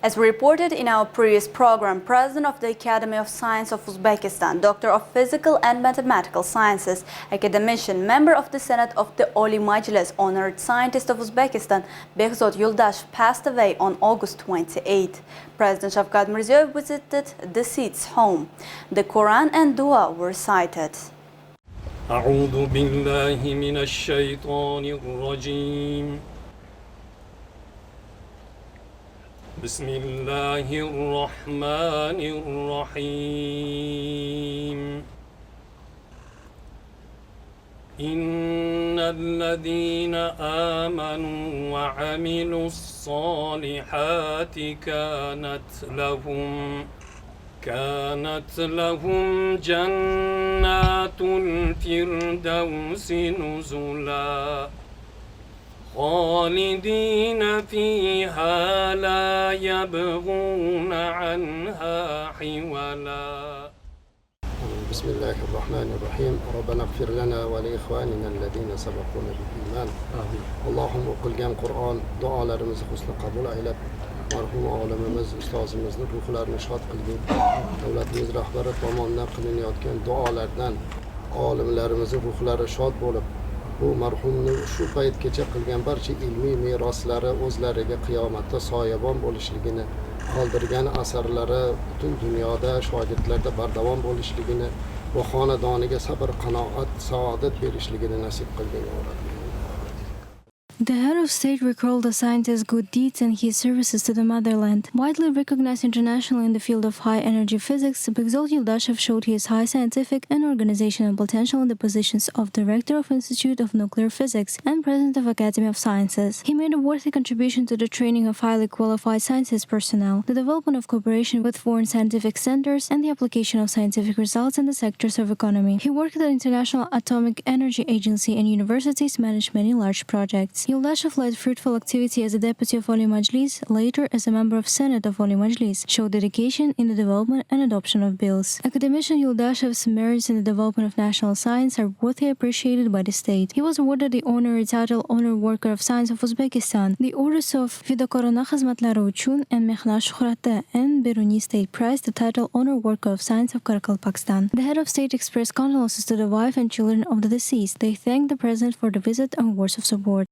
As reported in our previous program, President of the Academy of Science of Uzbekistan, Doctor of Physical and Mathematical Sciences, Academician, member of the Senate of the Oliy Majlis, honored scientist of Uzbekistan, Bekhzod Yuldashev, passed away on August 28. President Shavkat Mirziyoyev visited the deceased's home. The Koran and Dua were recited. أعوذ بالله من الشيطان الرجيم بسم الله الرحمن الرحيم إن الذين آمنوا وعملوا الصالحات كانت لهم جنات الفردوس نزلا خالدين فيها لا يبغون عنها حولا. بسم الله الرحمن الرحيم. ربنا اغفر لنا ولإخواننا الذين سبقونا بالإيمان. اللهم o'qilgan Qur'on duolarimizni husn qabul aylab, marhum olimimiz, ustozimizni ruhlarini shod qilgin. Davlatimiz rahbari tomonidan qilinayotgan duolardan olimlarimizning ruhlari shod bo'lib, bu marhumning shu paytgacha qilgan barcha ilmiy meroslari o'zlariga qiyomatda soyabon bo'lishligini, qoldirgan asarlari butun dunyoda shogirdlarda bardavom bo'lishligini va xonadoniga sabr, qanoat, saodat berishligini nasib qilgan. The head of state recalled the scientist's good deeds and his services to the motherland. Widely recognized internationally in the field of high-energy physics, Bekhzod Yuldashev showed his high scientific and organizational potential in the positions of Director of Institute of Nuclear Physics and President of Academy of Sciences. He made a worthy contribution to the training of highly qualified sciences personnel, the development of cooperation with foreign scientific centers, and the application of scientific results in the sectors of economy. He worked at the International Atomic Energy Agency and universities, managed many large projects. Yuldashev led fruitful activity as a deputy of Oliy Majlis, later as a member of Senate of Oliy Majlis, showed dedication in the development and adoption of bills. Academician Yuldashev's merits in the development of national science are worthily appreciated by the state. He was awarded the honorary title Honor Worker of Science of Uzbekistan, the orders of Fidokorona xizmatlari uchun and Mehnat Shuhrati and Beruniy State Prize, the title Honor Worker of Science of Karakalpakstan. The head of state expressed condolences to the wife and children of the deceased. They thanked the president for the visit and words of support.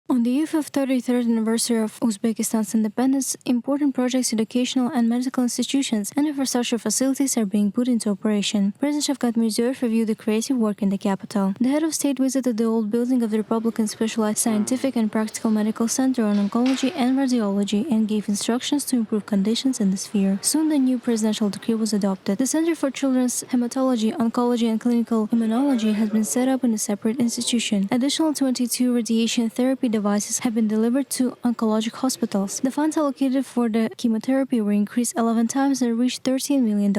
On the eve of 33rd anniversary of Uzbekistan's independence, important projects, educational and medical institutions, and infrastructure facilities are being put into operation. President Shavkat Mirziyoyev reviewed the creative work in the capital. The head of state visited the old building of the Republican Specialized Scientific and Practical Medical Center on Oncology and Radiology and gave instructions to improve conditions in the sphere. Soon the new presidential decree was adopted. The Center for Children's Hematology, Oncology and Clinical Immunology has been set up in a separate institution. Additional 22 radiation therapy devices have been delivered to oncologic hospitals. The funds allocated for the chemotherapy were increased 11 times and reached $13 million.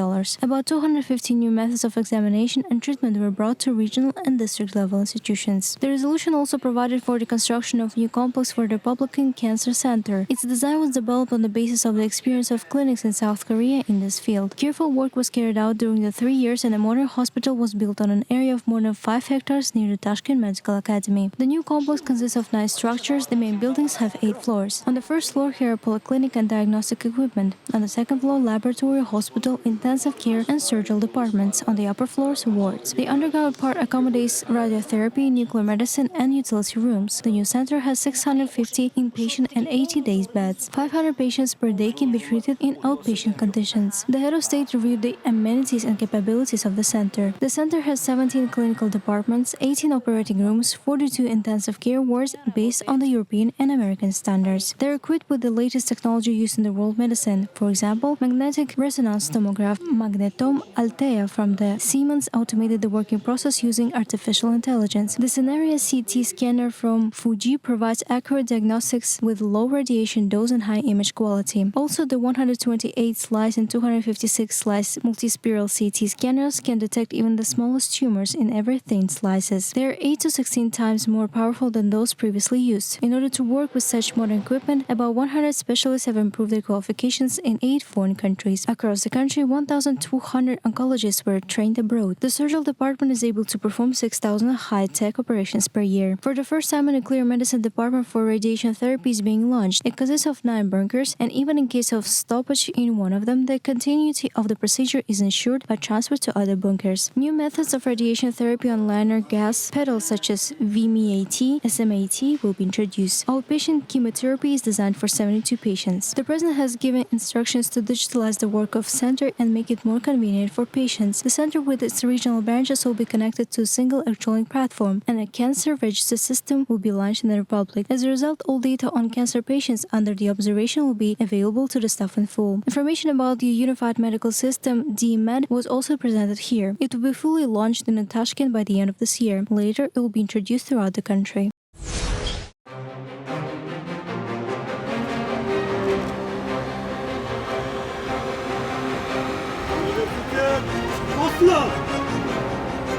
About 250 new methods of examination and treatment were brought to regional and district level institutions. The resolution also provided for the construction of a new complex for the Republican Cancer Center. Its design was developed on the basis of the experience of clinics in South Korea in this field. Careful work was carried out during the 3 years and a modern hospital was built on an area of more than 5 hectares near the Tashkent Medical Academy. The new complex consists of 9 structures. The main buildings have 8 floors. On the first floor here are polyclinic and diagnostic equipment. On the second floor, laboratory, hospital, intensive care and surgical departments. On the upper floors, wards. The underground part accommodates radiotherapy, nuclear medicine and utility rooms. The new center has 650 inpatient and 80 days beds. 500 patients per day can be treated in outpatient conditions. The head of state reviewed the amenities and capabilities of the center. The center has 17 clinical departments, 18 operating rooms, 42 intensive care wards based on the European and American standards. They are equipped with the latest technology used in the world medicine. For example, magnetic resonance tomograph Magnetom Altea from the Siemens automated the working process using artificial intelligence. The Scenario CT scanner from Fuji provides accurate diagnostics with low radiation dose and high image quality. Also, the 128 slice and 256 slice multispiral CT scanners can detect even the smallest tumors in every thin slices. They are 8 to 16 times more powerful than those previously used. In order to work with such modern equipment, about 100 specialists have improved their qualifications in 8 foreign countries. Across the country, 1,200 oncologists were trained abroad. The surgical department is able to perform 6,000 high-tech operations per year. For the first time, a nuclear medicine department for radiation therapy is being launched. It consists of 9 bunkers, and even in case of stoppage in one of them, the continuity of the procedure is ensured by transfer to other bunkers. New methods of radiation therapy on liner gas pedals such as VMAT, SMAT will be introduced. Outpatient chemotherapy is designed for 72 patients. The President has given instructions to digitalize the work of center and make it more convenient for patients. The center with its regional branches will be connected to a single electronic platform, and a cancer register system will be launched in the Republic. As a result, all data on cancer patients under the observation will be available to the staff in full. Information about the Unified Medical System, DMED, was also presented here. It will be fully launched in Tashkent by the end of this year. Later, it will be introduced throughout the country.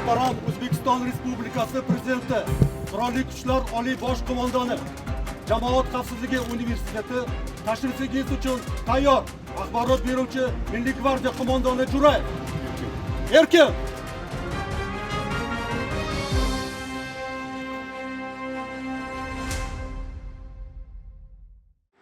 Muhtaram Uzbekistan Respublikasi Prezidenti, Qurolli Kuchlar Oliy Bosh Qo'mondoni, Jamoat xavfsizligi universiteti tashrifingiz uchun tayyor. Axborot beruvchi Milliy gvardiya qo'mondoni Jurayev. Erkin.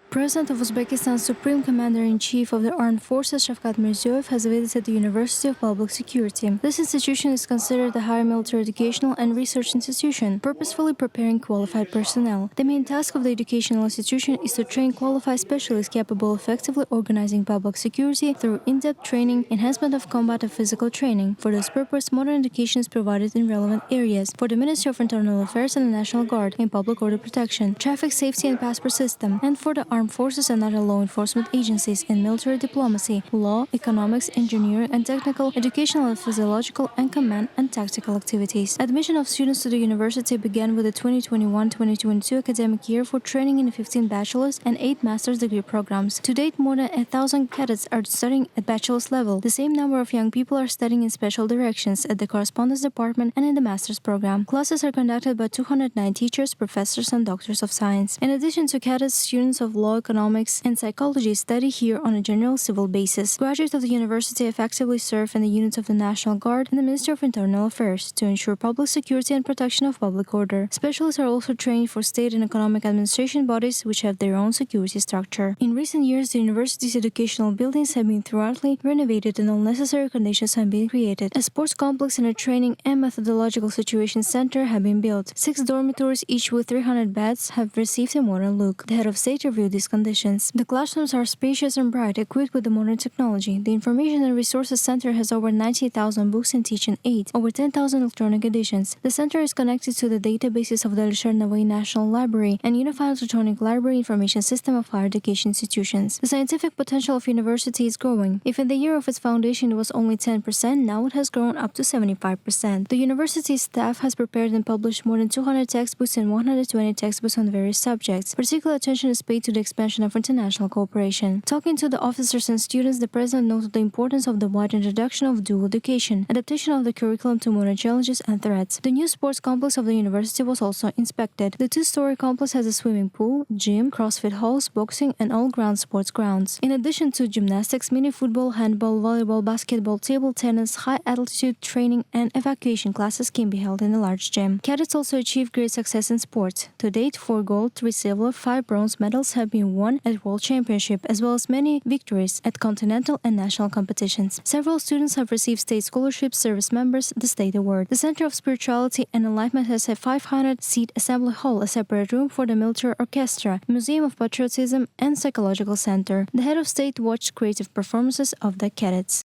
President of Uzbekistan, Supreme Commander-in-Chief of the Armed Forces, Shavkat Mirziyoyev, has visited the University of Public Security. This institution is considered a higher military educational and research institution, purposefully preparing qualified personnel. The main task of the educational institution is to train qualified specialists capable of effectively organizing public security through in-depth training, enhancement of combat and physical training. For this purpose, modern education is provided in relevant areas for the Ministry of Internal Affairs and the National Guard in public order protection, traffic safety and passport system, and for the armed forces and other law enforcement agencies in military diplomacy, law, economics, engineering and technical, educational and physiological, and command and tactical activities. Admission of students to the university began with the 2021-2022 academic year for training in 15 bachelor's and 8 master's degree programs. To date, more than 1,000 cadets are studying at bachelor's level. The same number of young people are studying in special directions at the correspondence department and in the master's program. Classes are conducted by 209 teachers, professors, and doctors of science. In addition to cadets, students of law, economics, and psychology study here on a general civil basis. Graduates of the university effectively serve in the units of the National Guard and the Ministry of Internal Affairs to ensure public security and protection of public order. Specialists are also trained for state and economic administration bodies which have their own security structure. In recent years, the university's educational buildings have been thoroughly renovated and all necessary conditions have been created. A sports complex and a training and methodological situation center have been built. 6 dormitories, each with 300 beds, have received a modern look. The head of state reviewed these conditions. The classrooms are spacious and bright, equipped with the modern technology. The Information and Resources Center has over 90,000 books and teaching aids, over 10,000 electronic editions. The center is connected to the databases of the Alisher Navai National Library and Unified Electronic Library Information System of higher education institutions. The scientific potential of university is growing. If in the year of its foundation it was only 10%, now it has grown up to 75%. The university's staff has prepared and published more than 200 textbooks and 120 textbooks on various subjects. Particular attention is paid to the expansion of international cooperation. Talking to the officers and students, the President noted the importance of the wide introduction of dual education, adaptation of the curriculum to modern challenges and threats. The new sports complex of the university was also inspected. The 2-story complex has a swimming pool, gym, CrossFit halls, boxing, and all-ground sports grounds. In addition to gymnastics, mini football, handball, volleyball, basketball, table tennis, high-altitude training, and evacuation classes can be held in a large gym. Cadets also achieved great success in sports. To date, 4 gold, 3 silver, 5 bronze medals have been won at World Championship, as well as many victories at continental and national competitions. Several students have received state scholarships, service members the State Award. The Center of Spirituality and Enlightenment has a 500-seat assembly hall, a separate room for the military orchestra, Museum of Patriotism, and Psychological Center. The head of state watched creative performances of the cadets.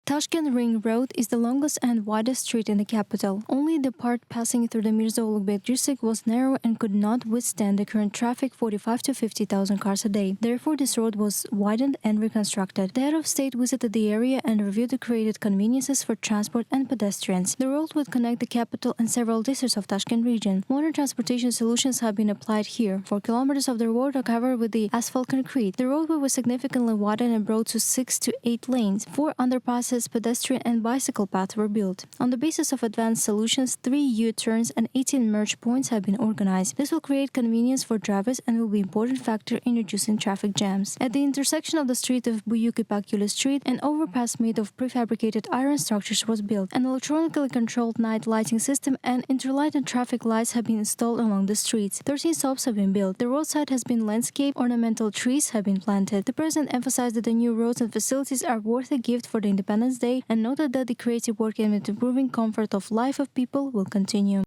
Tashkent Ring Road is the longest and widest street in the capital. Only the part passing through the Mirza Ulugh Beg district was narrow and could not withstand the current traffic 45 to 50,000 cars a day. Therefore, this road was widened and reconstructed. The head of state visited the area and reviewed the created conveniences for transport and pedestrians. The road would connect the capital and several districts of Tashkent region. Modern transportation solutions have been applied here. 4 kilometers of the road are covered with the asphalt concrete. The roadway was significantly widened and brought to 6 to 8 lanes. 4 underpasses access, pedestrian and bicycle paths were built. On the basis of advanced solutions, 3 U-turns and 18 merge points have been organized. This will create convenience for drivers and will be an important factor in reducing traffic jams. At the intersection of the street of Buyuk-Ipakuli Street, an overpass made of prefabricated iron structures was built. An electronically controlled night lighting system and interlighted traffic lights have been installed along the streets. 13 stops have been built. The roadside has been landscaped. Ornamental trees have been planted. The president emphasized that the new roads and facilities are worth a gift for the Independence Day and noted that the creative work in improving comfort of life of people will continue.